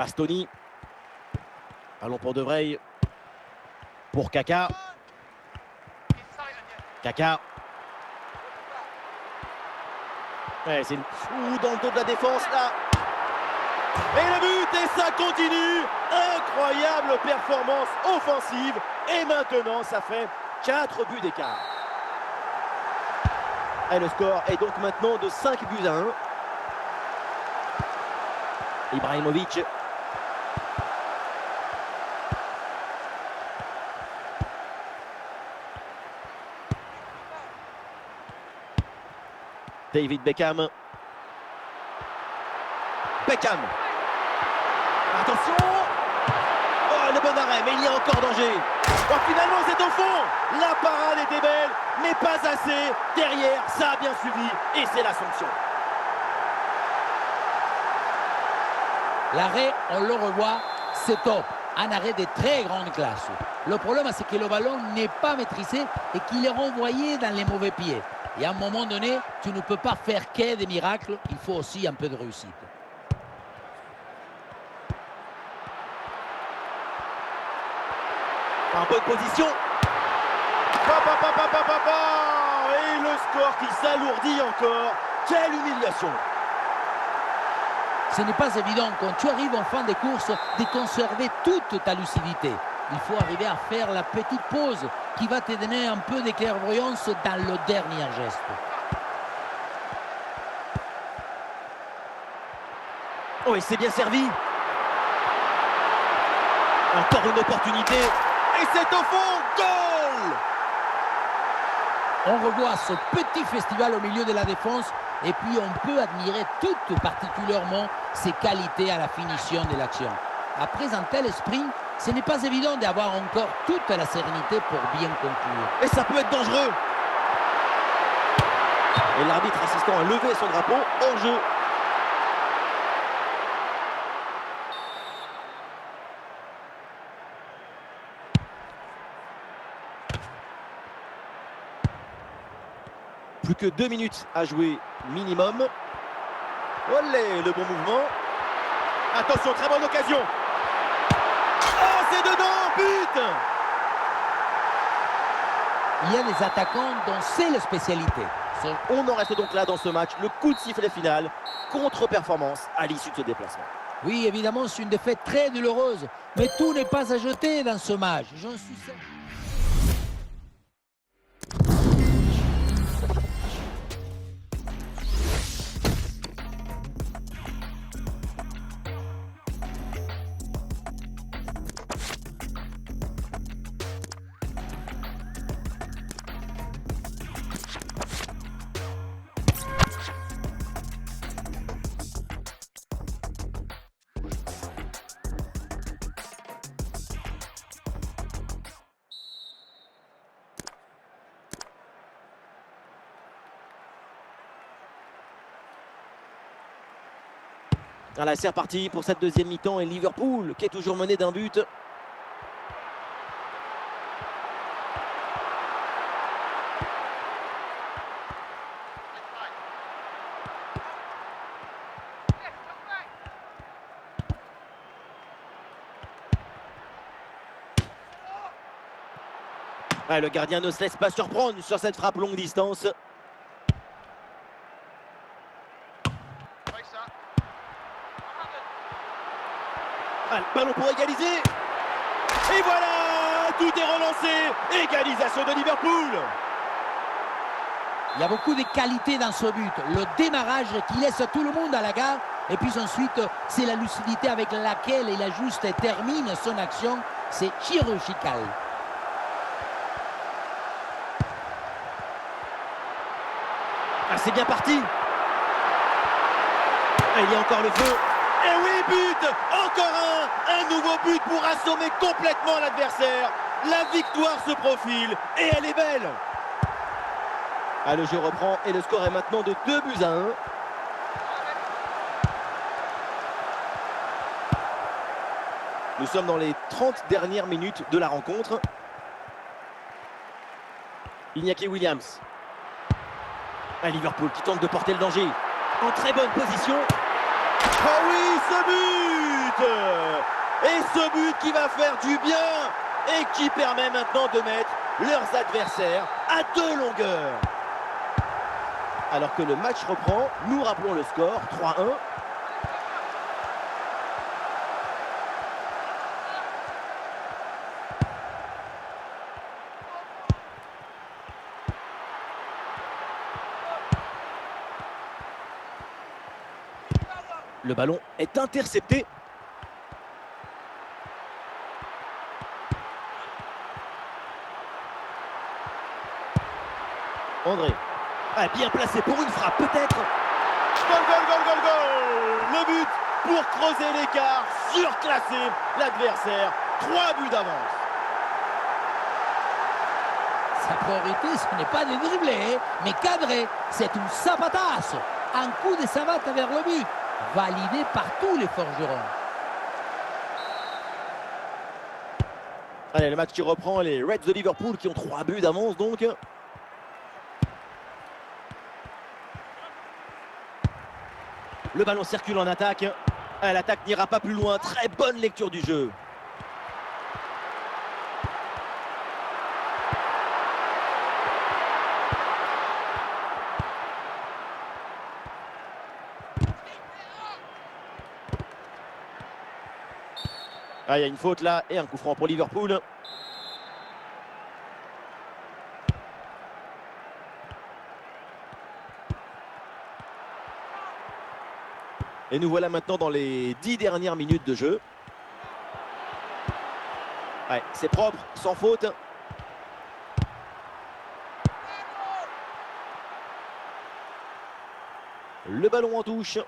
Bastoni. Ballon pour De Vrij. Pour Kaka. Kaka. Ouais, c'est dans le dos de la défense là. Et le but, et ça continue. Incroyable performance offensive. Et maintenant, ça fait 4 buts d'écart. Et le score est donc maintenant de 5-1. Ibrahimovic. David Beckham. Beckham. Attention. Oh, le bon arrêt, mais il y a encore danger. Oh, finalement, c'est au fond. La parade était belle, mais pas assez. Derrière, ça a bien suivi, et c'est la sanction. L'arrêt, on le revoit, c'est top. Un arrêt de très grande classe. Le problème, c'est que le ballon n'est pas maîtrisé et qu'il est renvoyé dans les mauvais pieds. Et à un moment donné, tu ne peux pas faire que des miracles, il faut aussi un peu de réussite. En bonne position. Et le score qui s'alourdit encore. Quelle humiliation. Ce n'est pas évident quand tu arrives en fin de course de conserver toute ta lucidité. Il faut arriver à faire la petite pause qui va te donner un peu de clairvoyance dans le dernier geste. Oh, et c'est bien servi. Encore une opportunité. Et c'est au fond. Goal! On revoit ce petit festival au milieu de la défense et puis on peut admirer tout particulièrement ses qualités à la finition de l'action. Après un tel sprint, ce n'est pas évident d'avoir encore toute la sérénité pour bien conclure. Et ça peut être dangereux. Et l'arbitre assistant a levé son drapeau en jeu. Plus que 2 minutes à jouer minimum. Olé, le bon mouvement. Attention, très bonne occasion. Oh, c'est dedans, but! Il y a des attaquants dont c'est la spécialité. On en reste donc là dans ce match. Le coup de sifflet final. Contre-performance à l'issue de ce déplacement. Oui, évidemment, c'est une défaite très douloureuse. Mais tout n'est pas à jeter dans ce match. J'en suis certain. Voilà, c'est reparti pour cette deuxième mi-temps et Liverpool qui est toujours mené d'un but. Ouais, le gardien ne se laisse pas surprendre sur cette frappe longue distance. Ah, le ballon pour égaliser. Et voilà, tout est relancé. Égalisation de Liverpool. Il y a beaucoup de qualités dans ce but. Le démarrage qui laisse tout le monde à la gare. Et puis ensuite, c'est la lucidité avec laquelle il ajuste et termine son action. C'est chirurgical. Ah, c'est bien parti. Ah, il y a encore le feu. Et oui, but. Encore un nouveau but pour assommer complètement l'adversaire. La victoire se profile et elle est belle. Ah, le jeu reprend et le score est maintenant de 2-1. Nous sommes dans les 30 dernières minutes de la rencontre. Iñaki Oh oui, ce but! Et ce but qui va faire du bien et qui permet maintenant de mettre leurs adversaires à 2 longueurs. Alors que le match reprend, nous rappelons le score, 3-1. Le ballon est intercepté. André. Ah, bien placé pour une frappe, peut-être. Goal, goal, goal, goal, goal! Le but pour creuser l'écart, surclasser l'adversaire. 3 buts d'avance. Sa priorité, ce n'est pas de dribbler, mais cadrer. C'est une zapatasse. Un coup de savate vers le but, validé par tous les forgerons. Allez, le match qui reprend, les Reds de Liverpool qui ont 3 buts d'avance donc. Le ballon circule en attaque. L'attaque n'ira pas plus loin. Très bonne lecture du jeu. Ah, il y a une faute là et un coup franc pour Liverpool. Et nous voilà maintenant dans les 10 dernières minutes de jeu. Ouais, c'est propre, sans faute. Le ballon en touche.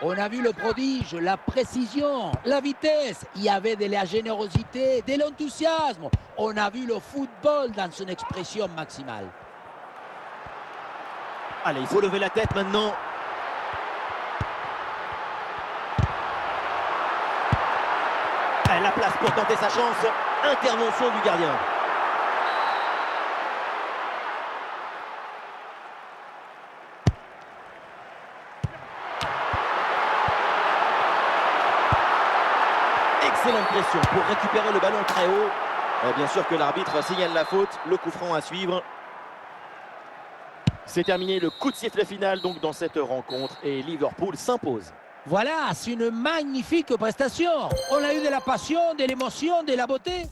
On a vu le prodige, la précision, la vitesse. Il y avait de la générosité, de l'enthousiasme. On a vu le football dans son expression maximale. Allez, il faut lever la tête maintenant. La place pour tenter sa chance. Intervention du gardien. Excellente pression pour récupérer le ballon très haut. Bien sûr que l'arbitre signale la faute. Le coup franc à suivre. C'est terminé le coup de sifflet final donc dans cette rencontre et Liverpool s'impose. Voilà, c'est une magnifique prestation. On a eu de la passion, de l'émotion, de la beauté.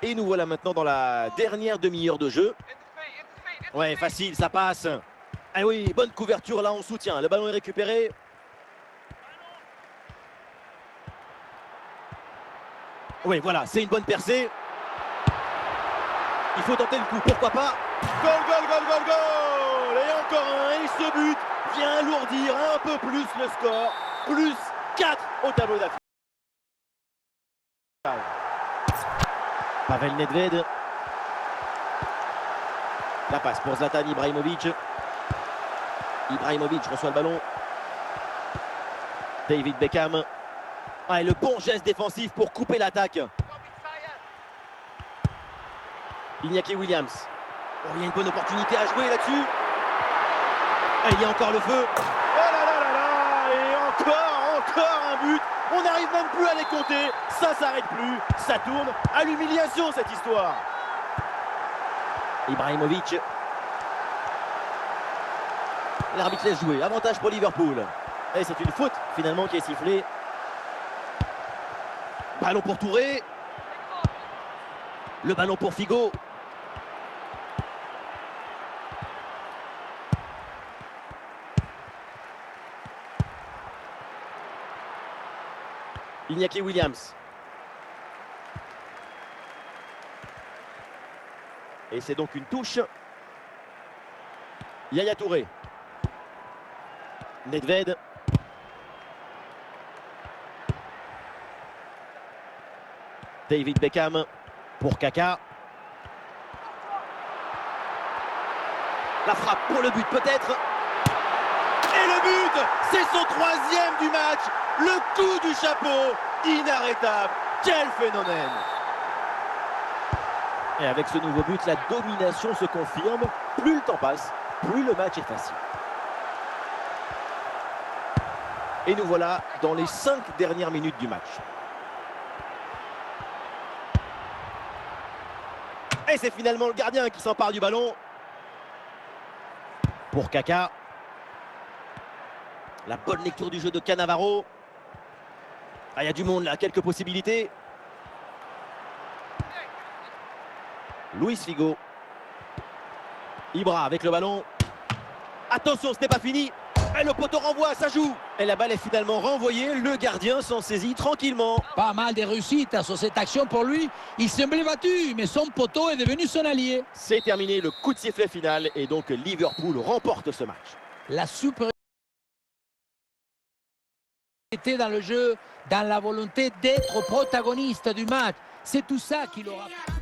Et nous voilà maintenant dans la dernière demi-heure de jeu. Ouais, facile, ça passe. Ah oui, bonne couverture là en soutien. Le ballon est récupéré. Oui, voilà, c'est une bonne percée. Il faut tenter le coup, pourquoi pas. Goal, goal, goal, goal, goal. Et encore un, et ce but vient alourdir un peu plus le score. Plus 4 au tableau d'affichage. Pavel Nedved. La passe pour Zlatan Ibrahimovic. Ibrahimovic reçoit le ballon. David Beckham. Ah, et le bon geste défensif pour couper l'attaque. Iñaki Williams. Oh, il y a une bonne opportunité à jouer là-dessus. Ah, il y a encore le feu. Oh là là là là. Et encore un but. On n'arrive même plus à les compter. Ça s'arrête plus. Ça tourne à l'humiliation cette histoire. Ibrahimovic. L'arbitre laisse jouer. Avantage pour Liverpool. Et c'est une faute finalement qui est sifflée. Ballon pour Touré. Le ballon pour Figo. Iñaki Williams. Et c'est donc une touche. Yaya Touré. Nedved. David Beckham pour Kaka. La frappe pour le but peut-être. Et le but, c'est son 3e du match. Le coup du chapeau, inarrêtable. Quel phénomène! Et avec ce nouveau but, la domination se confirme. Plus le temps passe, plus le match est facile. Et nous voilà dans les 5 dernières minutes du match. Et c'est finalement le gardien qui s'empare du ballon. Pour Kaka. La bonne lecture du jeu de Cannavaro. Ah, il y a du monde là, quelques possibilités. Luis Figo. Ibra avec le ballon. Attention, ce n'est pas fini. Et le poteau renvoie, ça joue. Et la balle est finalement renvoyée. Le gardien s'en saisit tranquillement. Pas mal de réussite sur cette action pour lui. Il semblait battu, mais son poteau est devenu son allié. C'est terminé, le coup de sifflet final. Et donc Liverpool remporte ce match. La supériorité dans le jeu, dans la volonté d'être protagoniste du match. C'est tout ça qu'il aura fait.